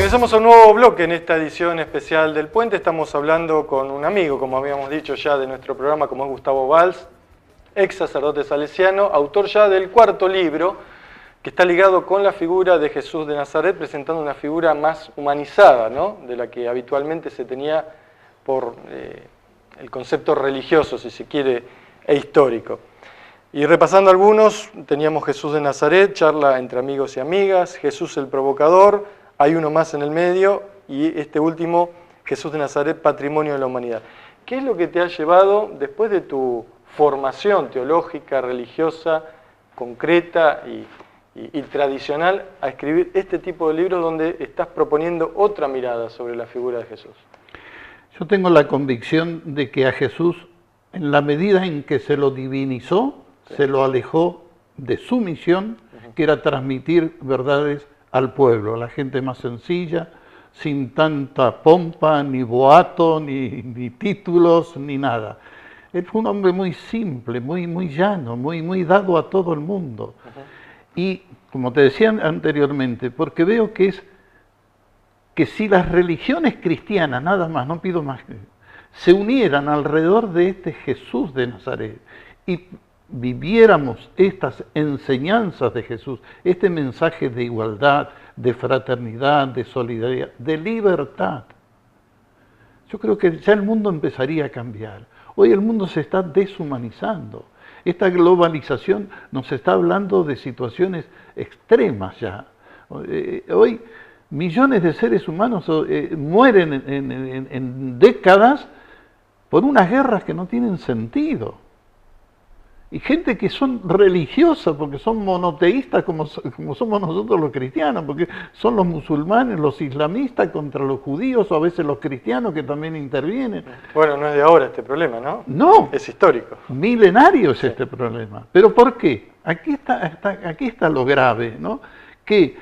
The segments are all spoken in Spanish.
Ingresamos a un nuevo bloque en esta edición especial del Puente. Estamos hablando con un amigo, como habíamos dicho ya, de nuestro programa, como es Gustavo Valls, ex sacerdote salesiano, autor ya del cuarto libro, que está ligado con la figura de Jesús de Nazaret, presentando una figura más humanizada, ¿no?, de la que habitualmente se tenía por el concepto religioso, si se quiere, e histórico. Y repasando algunos, teníamos Jesús de Nazaret, charla entre amigos y amigas, Jesús el provocador, hay uno más en el medio, y este último, Jesús de Nazaret, patrimonio de la humanidad. ¿Qué es lo que te ha llevado, después de tu formación teológica, religiosa, concreta y tradicional, a escribir este tipo de libros donde estás proponiendo otra mirada sobre la figura de Jesús? Yo tengo la convicción de que a Jesús, en la medida en que se lo divinizó, se lo alejó de su misión, que era transmitir verdades al pueblo, a la gente más sencilla, sin tanta pompa, ni boato, ni títulos, ni nada. Él fue un hombre muy simple, muy llano, muy dado a todo el mundo. Y, como te decía anteriormente, porque veo que si las religiones cristianas, nada más, no pido más, se unieran alrededor de este Jesús de Nazaret y viviéramos estas enseñanzas de Jesús, este mensaje de igualdad, de fraternidad, de solidaridad, de libertad, yo creo que ya el mundo empezaría a cambiar. Hoy el mundo se está deshumanizando. Esta globalización nos está hablando de situaciones extremas ya. Hoy millones de seres humanos mueren en décadas por unas guerras que no tienen sentido. Y gente que son religiosas, porque son monoteístas como somos nosotros los cristianos, porque son los musulmanes, los islamistas contra los judíos, o a veces los cristianos que también intervienen. Bueno, no es de ahora este problema, ¿no? No. Es histórico. Milenario es este problema. ¿Pero por qué? Aquí está lo grave, ¿no? Que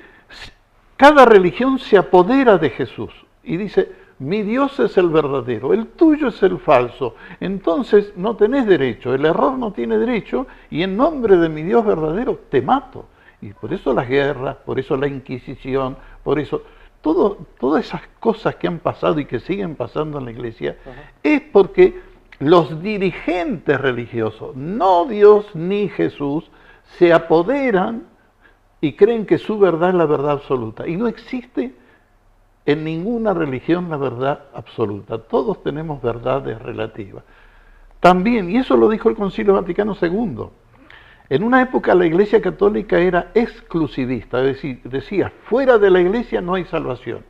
cada religión se apodera de Jesús y dice: mi Dios es el verdadero, el tuyo es el falso. Entonces no tenés derecho, el error no tiene derecho, y en nombre de mi Dios verdadero te mato. Y por eso las guerras, por eso la Inquisición, por eso todas esas cosas que han pasado y que siguen pasando en la Iglesia, es porque los dirigentes religiosos, no Dios ni Jesús, se apoderan y creen que su verdad es la verdad absoluta. Y no existe en ninguna religión la verdad absoluta. Todos tenemos verdades relativas. También, y eso lo dijo el Concilio Vaticano II, en una época la Iglesia Católica era exclusivista, es decir, decía, fuera de la Iglesia no hay salvación.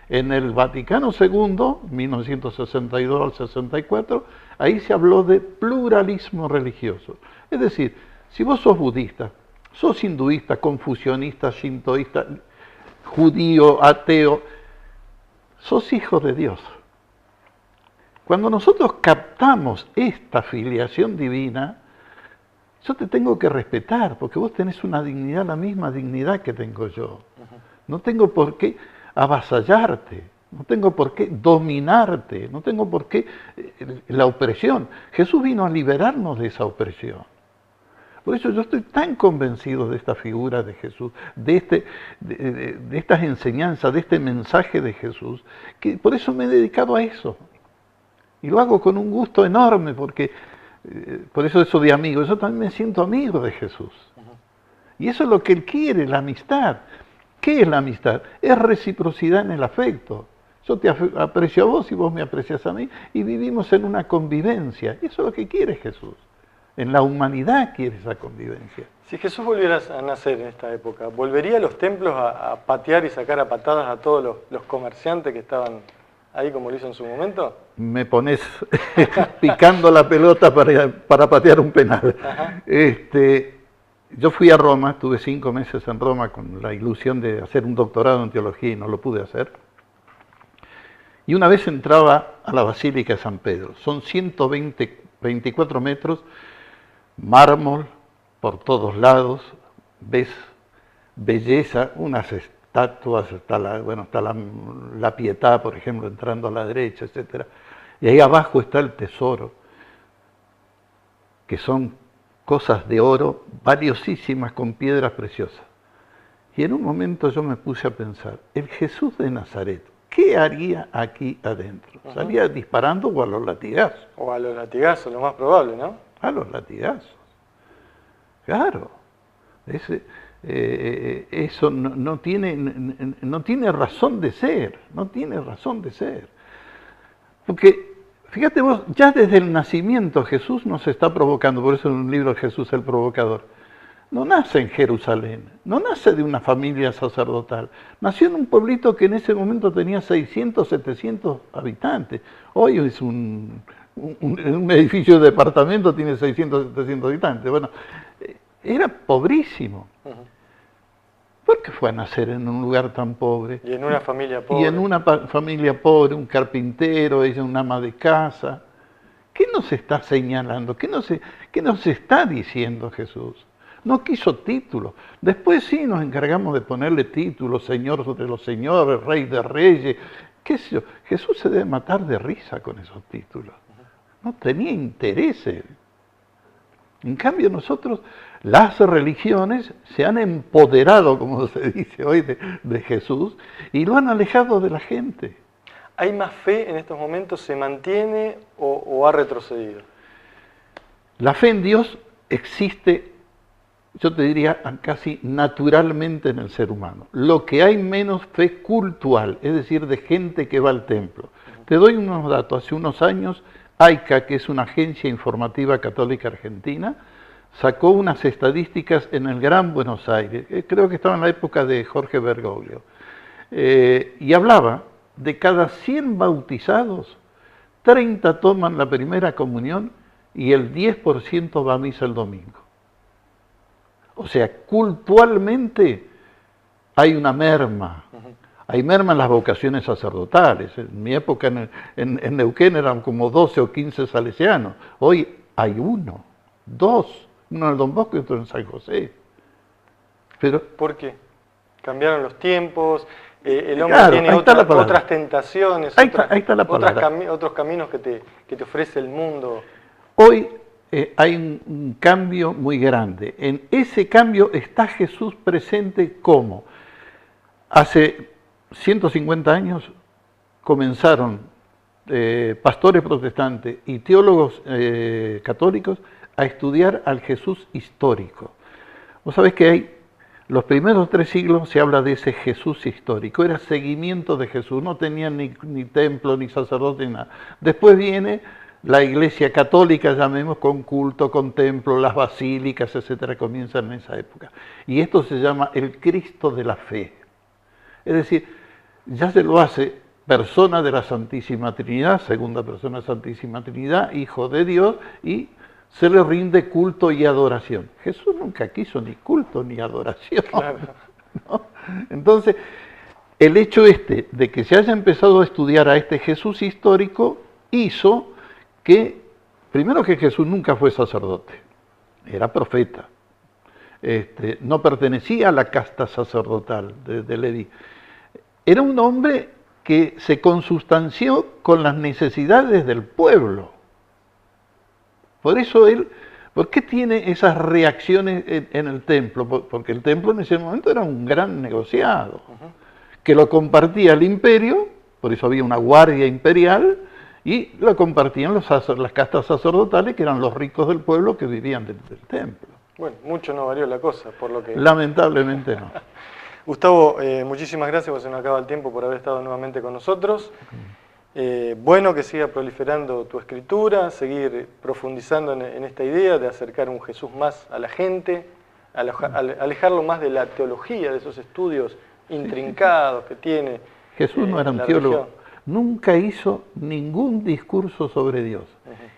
En el Vaticano II, 1962 al 64, ahí se habló de pluralismo religioso. Es decir, si vos sos budista, sos hinduista, confucionista, shintoísta, judío, ateo, sos hijo de Dios. Cuando nosotros captamos esta filiación divina, yo te tengo que respetar, porque vos tenés una dignidad, la misma dignidad que tengo yo. No tengo por qué avasallarte, no tengo por qué dominarte, no tengo por qué la opresión. Jesús vino a liberarnos de esa opresión. Por eso yo estoy tan convencido de esta figura de Jesús, de estas enseñanzas, de este mensaje de Jesús, que por eso me he dedicado a eso. Y lo hago con un gusto enorme, porque por eso de amigo, yo también me siento amigo de Jesús. Y eso es lo que Él quiere, la amistad. ¿Qué es la amistad? Es reciprocidad en el afecto. Yo te aprecio a vos y vos me aprecias a mí, y vivimos en una convivencia. Y eso es lo que quiere Jesús. En la humanidad quiere esa convivencia. Si Jesús volviera a nacer en esta época, ¿volvería a los templos a patear y sacar a patadas a todos los comerciantes que estaban ahí como lo hizo en su momento? Me pones picando la pelota para patear un penal. Yo fui a Roma, estuve 5 meses en Roma con la ilusión de hacer un doctorado en teología y no lo pude hacer. Y una vez entraba a la Basílica de San Pedro. Son 124 metros, mármol por todos lados, ves belleza, unas estatuas, está la Pietà, por ejemplo, entrando a la derecha, etc. Y ahí abajo está el tesoro, que son cosas de oro valiosísimas con piedras preciosas. Y en un momento yo me puse a pensar, el Jesús de Nazaret, ¿qué haría aquí adentro? ¿Salía disparando o a los latigazos? O a los latigazos, lo más probable, ¿no? A los latigazos. Claro. Eso no tiene razón de ser, no tiene razón de ser. Porque, fíjate vos, ya desde el nacimiento Jesús nos está provocando, por eso en un libro Jesús el Provocador. No nace en Jerusalén, no nace de una familia sacerdotal, nació en un pueblito que en ese momento tenía 600, 700 habitantes. Hoy es un edificio de departamento, tiene 600, 700 habitantes. Bueno, era pobrísimo. ¿Por qué fue a nacer en un lugar tan pobre? Y en una familia pobre. Y en una familia pobre, un carpintero, ella una ama de casa. ¿Qué nos está señalando? ¿Qué nos está diciendo Jesús? No quiso títulos. Después sí nos encargamos de ponerle títulos, Señor de los señores, Rey de reyes, qué sé yo. Jesús se debe matar de risa con esos títulos. No tenía interés él. En cambio nosotros, las religiones se han empoderado, como se dice hoy, de Jesús y lo han alejado de la gente. ¿Hay más fe en estos momentos? ¿Se mantiene o ha retrocedido? La fe en Dios existe, yo te diría, casi naturalmente en el ser humano. Lo que hay menos fe cultural, es decir, de gente que va al templo. Te doy unos datos. Hace unos años, AICA, que es una agencia informativa católica argentina, sacó unas estadísticas en el Gran Buenos Aires, creo que estaba en la época de Jorge Bergoglio, y hablaba de cada 100 bautizados, 30 toman la primera comunión y el 10% va a misa el domingo. O sea, cultualmente hay una merma. Hay merma en las vocaciones sacerdotales. En mi época en Neuquén eran como 12 o 15 salesianos. Hoy hay dos. Uno en el Don Bosco y otro en San José. Pero, ¿por qué? ¿Cambiaron los tiempos? El hombre claro, tiene otras tentaciones, otros caminos que te ofrece el mundo. Hoy hay un cambio muy grande. En ese cambio está Jesús presente como hace 150 años comenzaron pastores protestantes y teólogos católicos a estudiar al Jesús histórico. Vos sabés que hay los primeros 3 siglos se habla de ese Jesús histórico, era seguimiento de Jesús, no tenía ni templo, ni sacerdote, ni nada. Después viene la Iglesia católica, llamemos, con culto, con templo, las basílicas, etcétera, comienzan en esa época. Y esto se llama el Cristo de la fe. Es decir, ya se lo hace persona de la Santísima Trinidad, segunda persona de la Santísima Trinidad, Hijo de Dios, y se le rinde culto y adoración. Jesús nunca quiso ni culto ni adoración. Claro. ¿No? Entonces, el hecho de que se haya empezado a estudiar a este Jesús histórico hizo que, primero, que Jesús nunca fue sacerdote, era profeta. No pertenecía a la casta sacerdotal de Leví. Era un hombre que se consustanció con las necesidades del pueblo. Por eso ¿por qué tiene esas reacciones en el templo? Porque el templo en ese momento era un gran negociado, que lo compartía el imperio, por eso había una guardia imperial, y lo compartían las castas sacerdotales, que eran los ricos del pueblo que vivían del templo. Bueno, mucho no varió la cosa, por lo que... Lamentablemente no. Gustavo, muchísimas gracias, porque se nos acaba el tiempo, por haber estado nuevamente con nosotros. Bueno que siga proliferando tu escritura, seguir profundizando en esta idea de acercar un Jesús más a la gente, alejarlo más de la teología, de esos estudios intrincados que tiene. Jesús no era un teólogo, nunca hizo ningún discurso sobre Dios.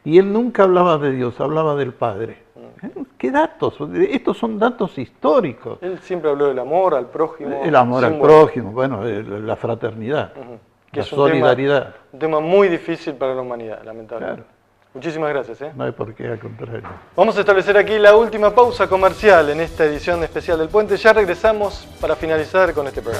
Y él nunca hablaba de Dios, hablaba del Padre. ¿Qué datos? Estos son datos históricos. Él siempre habló del amor al prójimo. El amor al prójimo, bueno, la fraternidad. Que la solidaridad. Un tema muy difícil para la humanidad, lamentablemente. Claro. Muchísimas gracias. No hay por qué, al contrario. Vamos a establecer aquí la última pausa comercial en esta edición especial del Puente. Ya regresamos para finalizar con este programa.